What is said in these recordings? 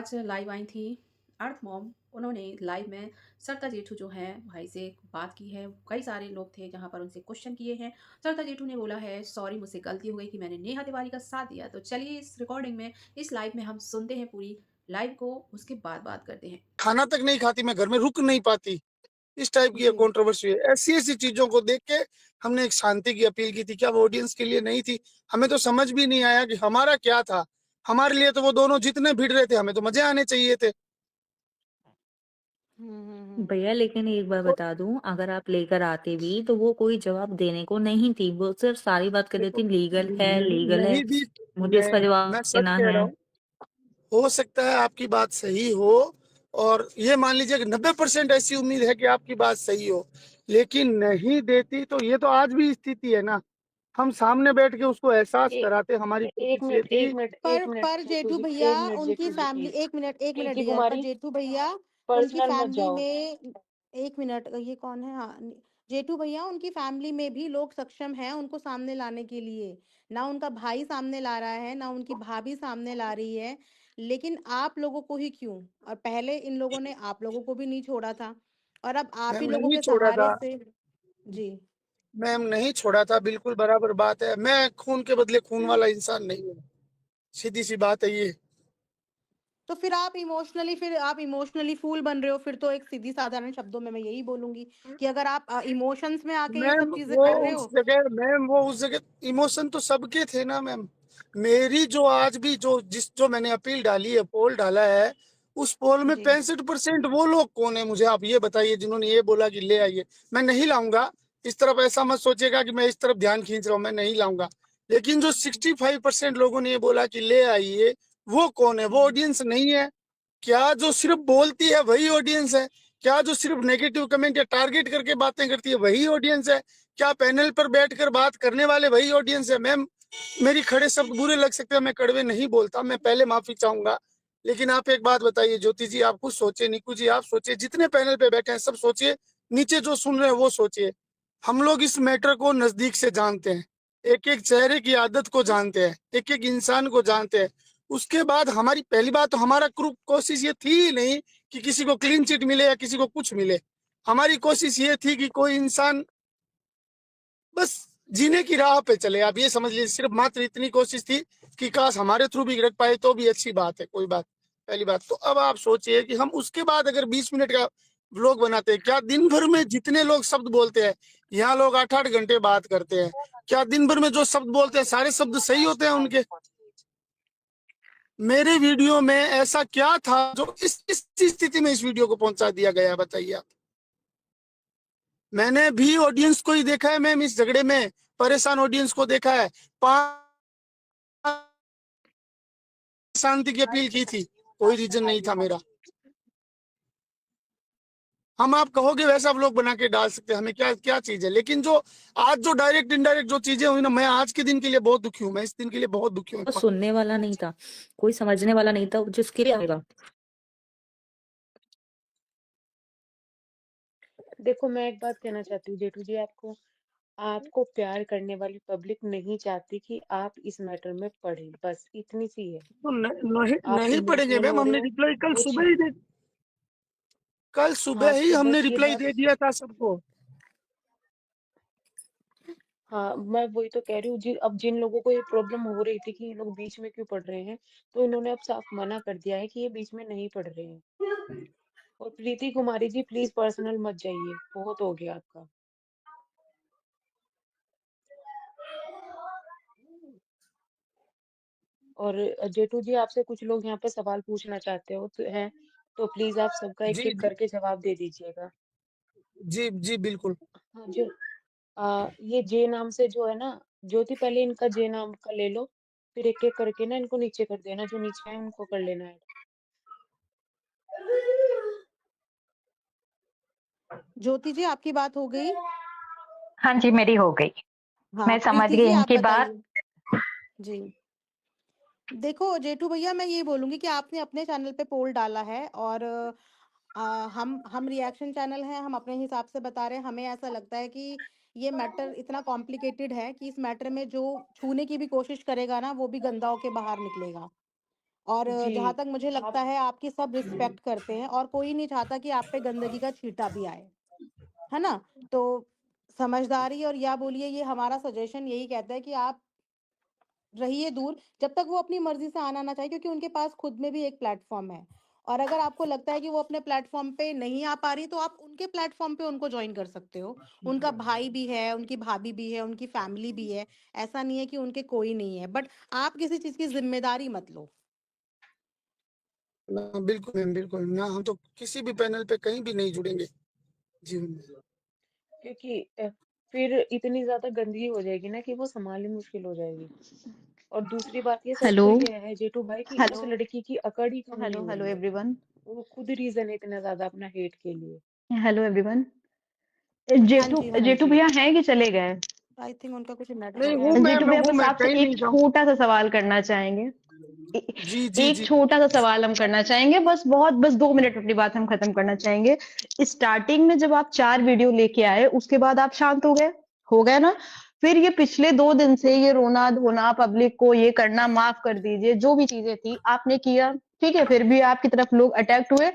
आज लाइव आई थी अर्थ मॉम। उन्होंने लाइव में सरिता जेठू जो हैं भाई से बात की है। कई सारे लोग थे जहाँ पर उनसे क्वेश्चन किए हैं। सरिता जेठू ने बोला है सॉरी मुझसे गलती हो गई कि मैंने नेहा तिवारी का साथ दिया। तो चलिए इस रिकॉर्डिंग में इस लाइव में हम सुनते हैं पूरी लाइव को, उसके बाद बात करते हैं। खाना तक नहीं खाती, मैं घर में रुक नहीं पाती, इस टाइप की जी। कंट्रोवर्सी है। ऐसी ऐसी चीजों को देख के हमने एक शांति की अपील की थी। क्या वो ऑडियंस के लिए नहीं थी? हमें तो समझ भी नहीं आया कि हमारा क्या था। हमारे लिए तो वो दोनों जितने भिड़ रहे थे, हमें तो मजे आने चाहिए थे। भैया लेकिन एक बार तो बता दूं, अगर आप लेकर आते भी तो वो कोई जवाब देने को नहीं थी। वो सिर्फ सारी बात कर रही देखो, थी लीगल है, नहीं लीगल है, नहीं भी, मुझे इसका मैं जवाब सच देना कह है। रहा हूँ। हो सकता है आपकी बात सही हो, और ये मान लीजिए कि 90% ऐसी उम्मीद है कि आपकी बात सही हो, लेकिन नहीं देती तो ये तो आज भी स्थिति है ना। हम सामने बैठ के उसको एहसास ए, कराते, हमारी एक कोशिश ये मिनट थी। एक मिनट एक मिनट पर जेठू जेठू जी, भैया एक मिनट उनकी जेठू जी फैमिली, प्लीज। एक मिनट पिंकी डियर, पर कुमारी, जेठू भैया उनकी पर्सनल मत फैमिली जाओ। में, एक मिनट, ये कौन है? हाँ, जेठू भैया उनकी फैमिली में भी लोग सक्षम हैं उनको सामने लाने के लिए। ना उनका भाई सामने ला रहा है, ना उनकी भाभी सामने ला रही है। लेकिन आप लोगों को ही क्यों? और पहले इन लोगों ने आप लोगों को भी नहीं छोड़ा था, और अब आप ही मैम लोगों नहीं के छोड़ा सहारे था, से। जी। मैम नहीं छोड़ा था, बिल्कुल बराबर बात है। मैं खून के बदले खून वाला इंसान नहीं हूँ, सीधी सी बात है ये। तो फिर आप इमोशनली फूल बन रहे हो। फिर तो एक सीधी साधारण शब्दों में मैं यही बोलूंगी कि अगर आप इमोशंस में आके ये सब मैम चीजें वो कर रहे उस हो। जगह मैम वो उस जगह इमोशन तो सबके थे ना मैम। मेरी जो आज भी जो मैंने अपील डाली है, पोल डाला है, उस पोल में जी। 65% वो लोग कौन है मुझे आप ये बताइए, जिन्होंने ये बोला कि ले आइए। मैं नहीं लाऊंगा, इस तरफ ऐसा मत सोचिएगा कि मैं इस तरफ ध्यान खींच रहा हूँ, मैं नहीं लाऊंगा। लेकिन जो 65% लोगों ने ये बोला कि ले आइए, वो कौन है? वो ऑडियंस नहीं है क्या? जो सिर्फ बोलती है वही ऑडियंस है क्या? जो सिर्फ नेगेटिव कमेंट या टारगेट करके बातें करती है वही ऑडियंस है क्या? पैनल पर बैठकर बात करने वाले वही ऑडियंस है? मैम मेरी खड़े शब्द बुरे लग सकते हैं, मैं कड़वे नहीं बोलता, मैं पहले माफी चाहूंगा। लेकिन आप एक बात बताइए ज्योति जी, आप खुद सोचिए, निकू जी आप सोचिए, जितने पैनल पे बैठे हैं सब सोचिए, नीचे जो सुन रहे हैं वो सोचिए। हम लोग इस मैटर को नजदीक से जानते हैं, एक एक चेहरे की आदत को जानते हैं, एक एक इंसान को जानते हैं। उसके बाद हमारी पहली बात तो हमारा कोशिश ये थी ही नहीं कि किसी को क्लीन चिट मिले या किसी को कुछ मिले। हमारी कोशिश ये थी कि कोई इंसान बस जीने की राह पे चले, आप ये समझ लीजिए, सिर्फ मात्र इतनी कोशिश थी कि काश हमारे थ्रू भी रख पाए तो भी अच्छी बात है, कोई बात। पहली बात तो अब आप सोचिए कि हम उसके बाद अगर 20 मिनट का व्लॉग बनाते हैं, क्या दिन भर में जितने लोग शब्द बोलते हैं, यहाँ लोग 8-8 घंटे बात करते हैं, क्या दिन भर में जो शब्द बोलते हैं सारे शब्द सही होते हैं उनके? मेरे वीडियो में ऐसा क्या था जो इस स्थिति में इस वीडियो को पहुंचा दिया गया, बताइए आप। मैंने भी ऑडियंस को ही देखा है मैम, इस झगड़े में परेशान ऑडियंस को देखा है। 5 शांति की अपील की थी, कोई रीजन नहीं था मेरा। हम आप कहोगे वैसा व्लॉग बना के डाल सकते हैं, हमें क्या क्या चीज है। लेकिन जो आज जो डायरेक्ट इनडायरेक्ट जो चीजें हुई ना, मैं आज के दिन के लिए बहुत दुखी हूँ, मैं इस दिन के लिए बहुत दुखी हूँ। तो सुनने वाला नहीं था, कोई समझने वाला नहीं था जिसके लिए आएगा। देखो मैं एक बात कहना चाहती हूँ जेठू जी, आपको आपको प्यार करने वाली पब्लिक नहीं चाहती कि आप इस मैटर में पढ़े, बस इतनी सी है। तो नहीं आप नहीं पढ़ेंगे इमोशनल मैम, हो रहे हमने हो रिप्लाई कल कुछ। सुबह ही दे, कल हाँ सुबह ही तो हमने बस ये रिप्लाई बात। दे दिया था सबको। हाँ मैं वही तो कह रही हूँ जी, अब जिन लोगों को ये प्रॉब्लम हो रही थी कि ये लोग बीच में क्यों पढ़ रहे हैं, तो इन्होंने अब साफ मना कर दिया है कि ये बीच में नहीं पढ़ रहे हैं। और प्रीति कुमारी जी प्लीज पर्सनल मत जाइए, बहुत हो गया आपका। और जेठू जी आपसे कुछ लोग यहाँ पे सवाल पूछना चाहते हो तो है, तो प्लीज आप सबका एक जी एक जी करके जवाब दे दीजिएगा। जी जी बिल्कुल। हाँ जो ये जे नाम से जो है ना, ज्योति पहले इनका जे नाम का ले लो, फिर एक एक करके ना इनको नीचे कर देना, जो नीचे है उनको कर लेना है। ज्योति जी आपकी बात हो गई? हाँ जी, मेरी हो गई। हाँ, मैं समझ प्रीति गई जी आप इनकी बात। बताइए। जी। देखो जेठू भैया, मैं ये बोलूंगी कि आपने अपने चैनल पे पोल डाला है, और हम रिएक्शन चैनल हैं, हम अपने हिसाब से बता रहे हैं। हमें ऐसा लगता है कि ये मैटर इतना कॉम्प्लिकेटेड है कि इस मैटर में जो छूने की भी कोशिश करेगा ना, वो भी गंदा होके बाहर निकलेगा। और जी, जहाँ तक मुझे लगता आप है आपकी सब रिस्पेक्ट करते हैं और कोई नहीं चाहता कि आप पे गंदगी का छींटा भी आए, है ना? तो समझदारी और या बोलिए ये हमारा सजेशन यही कहता है कि आप रहिए दूर, जब तक वो अपनी मर्ज़ी से आना ना चाहे, क्योंकि उनके पास खुद में भी एक प्लेटफ़ॉर्म है। और अगर आपको लगता है कि वो अपने प्लेटफ़ॉर्म पे नहीं आ पा रही, तो आप उनके प्लेटफ़ॉर्म पे उनको जॉइन कर सकते हो। उनका भाई भी है, उनकी भाभी भी है, उनकी फैमिली भी है। ऐसा नहीं है कि उनके कोई नहीं है, बट आप किसी चीज़ की ज़िम्मेदारी मत लो। ना बिल्कुल मैम, बिल्कुल ना, हम तो किसी भी पैनल पे कहीं भी नहीं जुड़ेंगे जीवन में। क्योंकि फिर इतनी ज़्यादा गंदगी हो जाएगी ना कि वो सँभालनी मुश्किल हो जाएगी। और दूसरी बात ये सच हेलो तो ये है जेठू भाई कि हेलो उस लड़की की अकड़ ही कम नहीं हेलो हो हेलो रही है। एवरीवन वो खुद रीज़न है इतना ज़्यादा अपना हेट के लिए। हेलो एवरीवन हाँ जेठू जी, हाँ जेठू जी। भैया हैं कि चले गए? आई थिंक उनका कुछ नेट नहीं हूँ प्रॉब्लम है। मैं जेठू मैं भैया हूँ बस मैं आपसे कहीं एक नहीं जाऊँ। छोटा सा सवाल करना चाहेंगे। जी जी एक जी। छोटा सा सवाल हम करना चाहेंगे, बस 2 मिनट अपनी बात हम खत्म करना चाहेंगे। स्टार्टिंग में जब आप 4 वीडियो लेके आए उसके बाद आप शांत हो गए ना? फिर ये पिछले 2 दिन से ये रोना धोना पब्लिक को ये करना, माफ कर दीजिए, जो भी चीजें थी आपने किया, ठीक है, फिर भी आपकी तरफ लोग अटैक्ट हुए।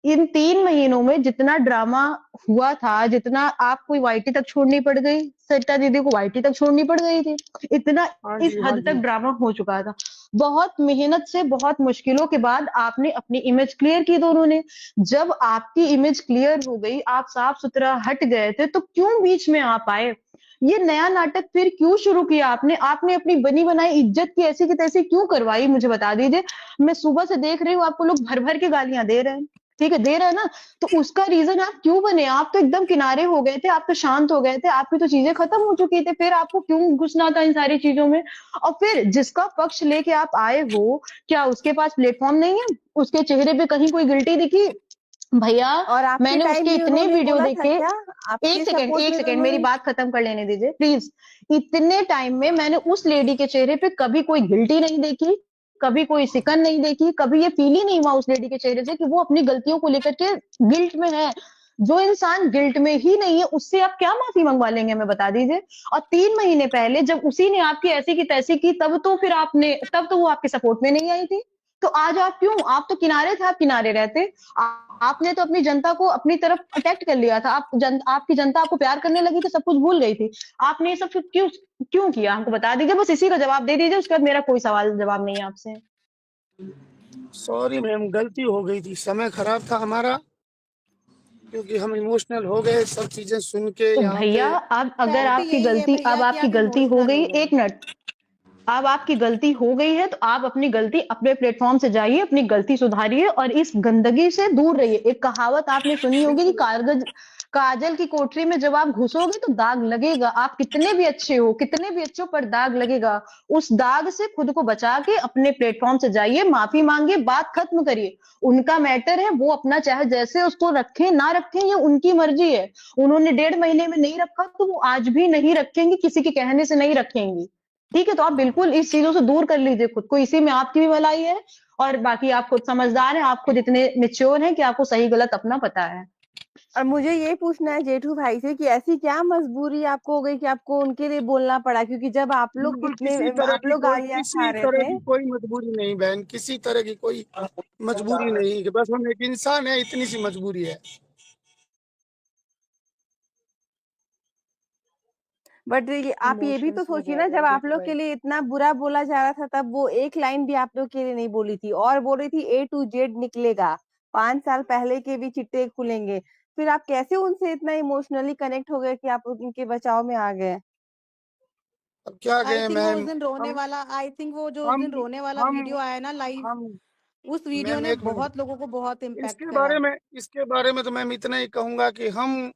इन 3 महीनों में जितना ड्रामा हुआ था, जितना आपको वाईटी तक छोड़नी पड़ गई, सरिता दीदी को वाईटी तक छोड़नी पड़ गई थी, इतना हाँ इस जी, हाँ हद तक जी। ड्रामा हो चुका था। बहुत मेहनत से, बहुत मुश्किलों के बाद आपने अपनी इमेज क्लियर की दोनों ने। जब आपकी इमेज क्लियर हो गई, आप साफ सुथरा हट गए थे, तो क्यों बीच में आप आए? ये नया नाटक फिर क्यों शुरू किया आपने? आपने अपनी बनी बनाई इज्जत की ऐसी की तैसी क्यों करवाई, मुझे बता दीजिए। मैं सुबह से देख रही हूँ आपको लोग भर भर के गालियां दे रहे हैं, ठीक है, दे रहे हैं ना? तो उसका रीजन आप क्यों बने? आप तो एकदम किनारे हो गए थे, आप तो शांत हो गए थे, आपकी तो चीजें खत्म हो चुकी थी, फिर आपको क्यों घुसना था इन सारी चीजों में? और फिर जिसका पक्ष लेके आप आए हो, क्या उसके पास प्लेटफॉर्म नहीं है? उसके चेहरे पे कहीं कोई गिल्टी दिखी? भैया, और आपके मैंने टाइम उसके भी इतने उन्होंने वीडियो बोला था देखे। क्या? आपके सपोर्ट एक में तो सेकंड मेरी उन्होंने बात खत्म कर लेने दीजिए प्लीज। इतने टाइम में मैंने उस लेडी के चेहरे पे कभी कोई गिल्टी नहीं देखी, कभी कोई सिकन नहीं देखी, कभी ये फील ही नहीं हुआ उस लेडी के चेहरे से कि वो अपनी गलतियों को लेकर के गिल्ट में है। जो इंसान गिल्ट में ही नहीं है उससे आप क्या माफी मंगवा लेंगे, हमें बता दीजिए। और 3 महीने पहले जब उसी ने आपकी ऐसी की तैसी की, तब तो वो आपके सपोर्ट में नहीं आई थी। तो आज आप क्यों? आप तो किनारे थे, आप किनारे रहते। आपने तो अपनी जनता को अपनी तरफ अटैक्ट कर लिया था। आपकी जनता आपको प्यार करने लगी तो सब कुछ भूल गई थी। आपने ये सब फिर क्यों क्यों किया, हमको बता दीजिए, बस इसी का जवाब दे दीजिए, उसके बाद मेरा कोई सवाल जवाब नहीं है आपसे। सॉरी मैम, गलती हो गई थी, समय खराब था हमारा, क्योंकि हम इमोशनल हो गए सब चीजें सुन के तो यहाँ भैया, पे। अब अगर फैक्ट आपकी यही है गलती अब भैया कि आपकी आप गलती हो इमोशनल गई, हो गए। एक मिनट, अब आपकी गलती हो गई है तो आप अपनी गलती अपने प्लेटफॉर्म से जाइए, अपनी गलती सुधारिए और इस गंदगी से दूर रहिए। एक कहावत आपने सुनी होगी कि बिल्कुल। काजल की कोठरी में जब आप घुसोगे तो दाग लगेगा। आप कितने भी अच्छे हो, कितने भी अच्छे हो, पर दाग लगेगा। उस दाग से खुद को बचा के अपने प्लेटफॉर्म से जाइए, माफी मांगिए, बात खत्म करिए। उनका मैटर है, वो अपना चाहे जैसे उसको रखें ना रखें, ये उनकी मर्जी है। उन्होंने 1.5 महीने में नहीं रखा तो वो आज भी नहीं रखेंगी, किसी के कहने से नहीं रखेंगी। ठीक है, तो आप बिल्कुल इस चीजों से दूर कर लीजिए खुद को, इसी में आपकी भी भलाई है। और बाकी आप खुद समझदार हैं, आप खुद इतने मेच्योर हैं कि आपको सही गलत अपना पता है। और मुझे ये पूछना है जेठू भाई से कि ऐसी क्या मजबूरी आपको हो गई कि आपको उनके लिए बोलना पड़ा? क्योंकि जब आप लोग बिल्कुल इतने आप लोग गालियां खा किसी रहे तरह थे। की कोई मजबूरी नहीं बहन, किसी तरह की कोई मजबूरी नहीं, कि बस हम एक इंसान है, इतनी सी मजबूरी है। बट आप ये भी तो इमोशंस में सोचिए जा ना, रहे जब हैं आप जेठू लोग के भाई। लिए इतना बुरा बोला जा रहा था तब वो एक लाइन भी आप लोग के लिए नहीं बोली थी और बोल रही थी A to Z निकलेगा, 5 साल पहले के भी चिट्टे खुलेंगे। फिर आप कैसे उनसे इतना इमोशनली कनेक्ट हो गए कि आप उनके बचाव में आ गए? अब क्या आई कहें थिंक वो उस मैम। दिन रोने हम वाला आई थिंक वो जो उस हम दिन रोने वाला हम वीडियो आया ना लाइव, हम उस वीडियो मैम ने एक मिनट, बहुत लोगों को बहुत इम्पैक्ट इसके करा। बारे में इसके बारे में तो मैम इतना ही कहूंगा कि हम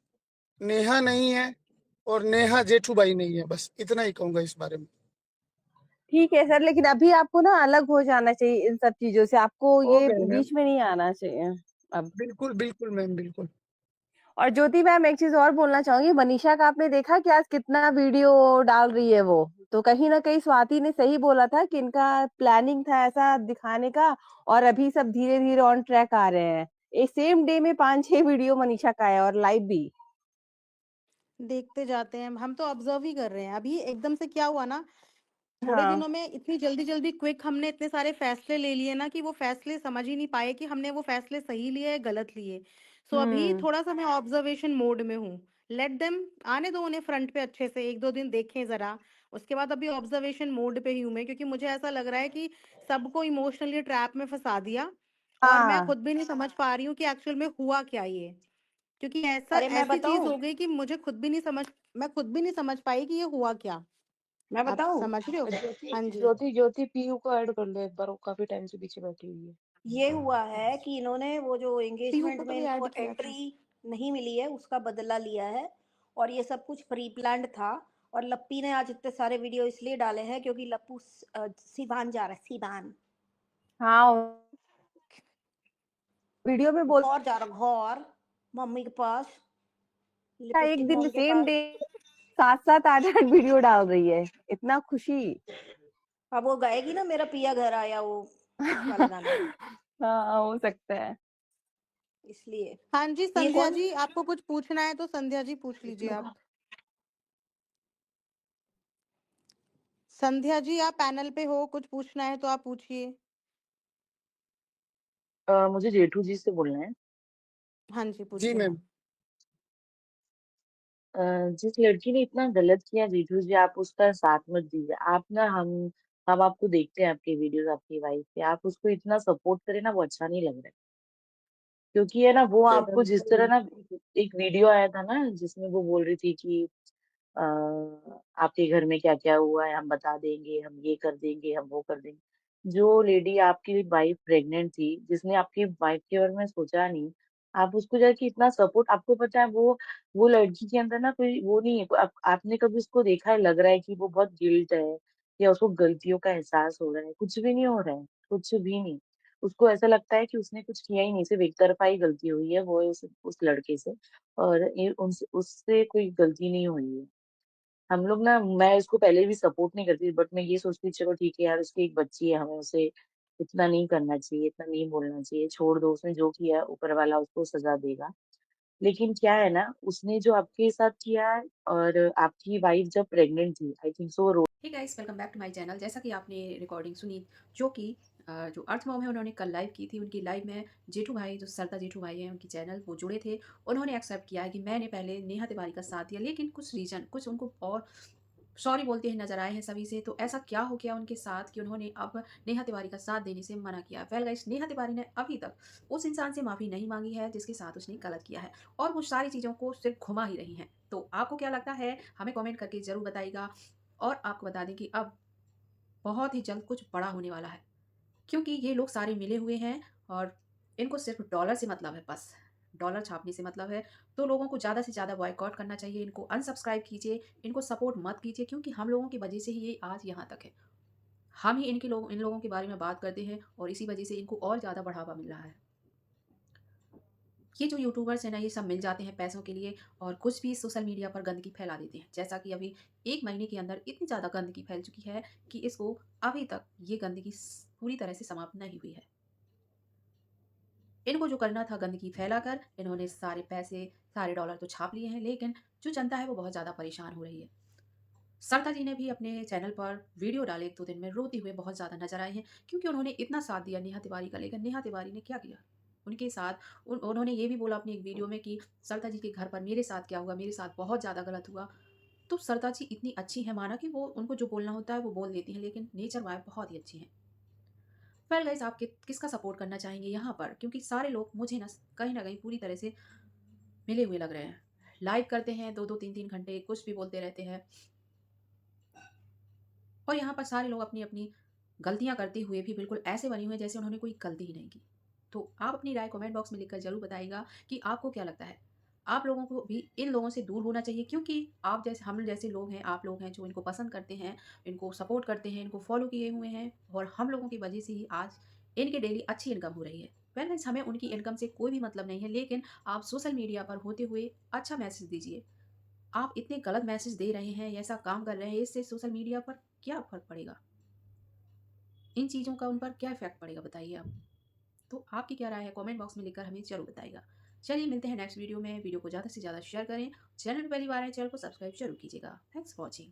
नेहा नहीं है और नेहा जेठूबाई नहीं है, बस इतना ही कहूंगा इस बारे में। ठीक है सर, लेकिन अभी आपको ना अलग हो जाना चाहिए इन सब चीजों से, आपको हो ये गए मैम, बीच में नहीं आना चाहिए अब। बिल्कुल बिल्कुल मैम, बिल्कुल। और ज्योति मैम, एक चीज और बोलना चाहूंगी, मनीषा का आपने देखा कि आज कितना वीडियो डाल रही है वो? तो कहीं ना कहीं स्वाति ने सही बोला था कि इनका प्लानिंग था ऐसा दिखाने का, और अभी सब धीरे धीरे ऑन ट्रैक आ रहे हैं। एक सेम डे में 5-6 वीडियो मनीषा का है और लाइव भी। देखते जाते हैं, हम तो ऑब्जर्व ही कर रहे हैं। अभी एकदम से क्या हुआ ना, थोड़े हाँ। दिनों में इतनी जल्दी-जल्दी क्विक हमने इतने सारे फैसले ले लिए ना कि वो फैसले समझ ही नहीं पाए कि हमने वो फैसले सही लिए या गलत लिए। सो अभी हुँ। थोड़ा-सा मैं ऑब्जर्वेशन मोड में हूँ। लेट देम आने दो उन्हें फ्रंट पे अच्छे से 1-2 दिन देखें ज़रा। उसके बाद अभी ऑब्जर्वेशन मोड पे ही हूँ मैं, क्योंकि मुझे ऐसा लग रहा है कि सबको इमोशनली ट्रैप में फँसा दिया और मैं हाँ। खुद भी नहीं समझ पा रही हूँ कि एक्चुअल में हुआ क्या ये? क्योंकि ऐसा अरे मैं ऐसी चीज़ बताऊँ? हो गई कि मैं खुद भी नहीं समझ पाई कि ये हुआ क्या? मैं आप बताऊँ? समझ रहे हो? ज्योति हाँ जी। ज्योति ज्योति पीयू को ऐड कर लो एक बार, वो काफी टाइम से पीछे बैठी हुई है। ये हुआ है कि इन्होंने वो जो पीहू एंगेजमेंट को तो में भी इनको ऐड किया था। एंट्री नहीं मिली है, उसका बदला लिया है और ये सब कुछ प्री प्लान्ड था। और लप्पी ने आज इतने सारे वीडियो इसलिए डाले हैं क्योंकि लप्पू सिवान जा रहा है, सिवान। हाँ, वीडियो में बोल घर जा रहा, घर मम्मी के पास, एक लिपस्टिक दिन मॉम में के सेम पास। डे 7-7 8-8 वीडियो डाल रही है। इतना खुशी। अब वो गाएगी ना मेरा पिया घर आया, वो उस वाला गाना, हाँ, हो सकता है। इसलिए। हाँ जी, ये संध्या कौन? जी, आपको कुछ पूछना है तो संध्या जी पूछ लीजिए आप। संध्या जी, आप पैनल पे हो, कुछ पूछना है तो आप पूछिए। मुझे जेठू जी से बोलना है। हाँ जी, जी पूछिए मैम। ना। अ, जिस लड़की ने इतना गलत किया जेठू जी, आप उसका साथ मत दीजिए। आप ना हम आपको देखते हैं, आपके वीडियोस, आपकी वाइफ के, आप उसको इतना सपोर्ट करें ना, वो अच्छा नहीं लग रहा है। क्योंकि है ना, वो आपको जिस तरह ना, एक वीडियो आया था ना जिसमें वो बोल रही थी कि अ, आपके घर में क्या क्या हुआ है हम बता देंगे, हम ये कर देंगे, हम वो कर देंगे। जो लेडी आपकी वाइफ प्रेग्नेंट थी, जिसने आपकी वाइफ के बारे में सोचा नहीं, आप उसको जाके इतना सपोर्ट, आपको पता है वो लड़की के अंदर ना कोई वो नहीं है। आपने कभी उसको देखा है, लग रहा है कि वो बहुत गिल्ट है या उसको गलतियों का एहसास हो रहा है? कुछ भी नहीं हो रहा है, कुछ भी नहीं। उसको ऐसा लगता है कि उसने कुछ किया ही नहीं, सिर्फ एक तरफा ही गलती हुई है, वो है उस लड़के से। और ये उससे कोई गलती नहीं हुई है। हम लोग ना, मैं इसको पहले भी सपोर्ट नहीं करती, बट मैं ये सोचती चलो ठीक है यार, उसकी एक बच्ची है, हमें उसे इतना नहीं करना चाहिए, इतना नहीं बोलना चाहिए, छोड़ दो, उसने जो किया ऊपर वाला उसको सजा देगा। लेकिन क्या है ना, उसने जो आपके साथ किया है, और आपकी वाइफ जब प्रेग्नेंट थी, I think so, hey guys, welcome back to my channel. जैसा कि आपने रिकॉर्डिंग सुनी, जो कि जो अर्थ मॉम है उन्होंने कल लाइव की थी। उनकी लाइव में जेठू भाई, जो सरता जेठू भाई हैं, उनकी चैनल वो जुड़े थे। उन्होंने एक्सेप्ट किया है कि मैंने पहले नेहा तिवारी का साथ दिया, लेकिन कुछ रीज़न, कुछ उनको और सॉरी बोलते हैं नजर आए हैं सभी से। तो ऐसा क्या हो गया उनके साथ कि उन्होंने अब नेहा तिवारी का साथ देने से मना किया? वेल गाइस, नेहा तिवारी ने अभी तक उस इंसान से माफ़ी नहीं मांगी है जिसके साथ उसने गलत किया है, और वो सारी चीज़ों को सिर्फ घुमा ही रही हैं। तो आपको क्या लगता है, हमें कमेंट करके ज़रूर बताइएगा। और आपको बता दें कि अब बहुत ही जल्द कुछ बड़ा होने वाला है, क्योंकि ये लोग सारे मिले हुए हैं और इनको सिर्फ डॉलर से मतलब है, बस डॉलर छापने से मतलब है। तो लोगों को ज़्यादा से ज़्यादा बॉयकॉट करना चाहिए, इनको अनसब्सक्राइब कीजिए, इनको सपोर्ट मत कीजिए, क्योंकि हम लोगों की वजह से ही ये आज यहाँ तक है। हम ही इन लोगों के बारे में बात करते हैं और इसी वजह से इनको और ज़्यादा बढ़ावा मिल रहा है। ये जो यूट्यूबर्स हैं ना, ये सब मिल जाते हैं पैसों के लिए और कुछ भी सोशल मीडिया पर गंदगी फैला देते हैं। जैसा कि अभी 1 महीने के अंदर इतनी ज़्यादा गंदगी फैल चुकी है कि इसको अभी तक ये गंदगी पूरी तरह से समाप्त नहीं हुई है। इनको जो करना था गंदगी फैलाकर, इन्होंने सारे पैसे, सारे डॉलर तो छाप लिए हैं, लेकिन जो जनता है वो बहुत ज़्यादा परेशान हो रही है। सरता जी ने भी अपने चैनल पर वीडियो डाले 1-2 दिन में, रोते हुए बहुत ज़्यादा नज़र आए हैं, क्योंकि उन्होंने इतना साथ दिया नेहा तिवारी का, लेकिन नेहा तिवारी ने क्या किया उनके साथ? उन्होंने ये भी बोला अपनी एक वीडियो में कि सरता जी के घर पर मेरे साथ क्या हुआ, मेरे साथ बहुत ज़्यादा गलत हुआ। तो सरता जी इतनी अच्छी हैं, माना कि वो उनको जो बोलना होता है वो बोल देती हैं, लेकिन नेचर वाइज बहुत ही अच्छी हैं। वेल गाइस, आप किसका सपोर्ट करना चाहेंगे यहाँ पर? क्योंकि सारे लोग मुझे ना कहीं पूरी तरह से मिले हुए लग रहे हैं। लाइव करते हैं 2-2 3-3 घंटे, कुछ भी बोलते रहते हैं, और यहाँ पर सारे लोग अपनी-अपनी गलतियाँ करते हुए भी बिल्कुल ऐसे बने हुए हैं जैसे उन्होंने कोई गलती ही नहीं की। तो आप अपनी राय कमेंट बॉक्स में लिखकर ज़रूर बताइएगा कि आपको क्या लगता है? आप लोगों को भी इन लोगों से दूर होना चाहिए, क्योंकि आप जैसे, हम जैसे लोग हैं, आप लोग हैं जो इनको पसंद करते हैं, इनको सपोर्ट करते हैं, इनको फॉलो किए हुए हैं, और हम लोगों की वजह से ही आज इनकी डेली अच्छी इनकम हो रही है। वेल गाइस, हमें उनकी इनकम से कोई भी मतलब नहीं है, लेकिन आप सोशल मीडिया पर होते हुए अच्छा मैसेज दीजिए। आप इतने गलत मैसेज दे रहे हैं, ऐसा काम कर रहे हैं, इससे सोशल मीडिया पर क्या फ़र्क पड़ेगा? इन चीज़ों का उन पर क्या इफ़ेक्ट पड़ेगा, बताइए आप? तो आपकी क्या राय है? कमेंट बॉक्स में लिखकर हमें ज़रूर बताइएगा। चलिए, मिलते हैं नेक्स्ट वीडियो में। वीडियो को ज़्यादा से ज़्यादा शेयर करें। चैनल पर पहली बार आए, चैनल को सब्सक्राइब ज़रूर कीजिएगा। Thanks for watching.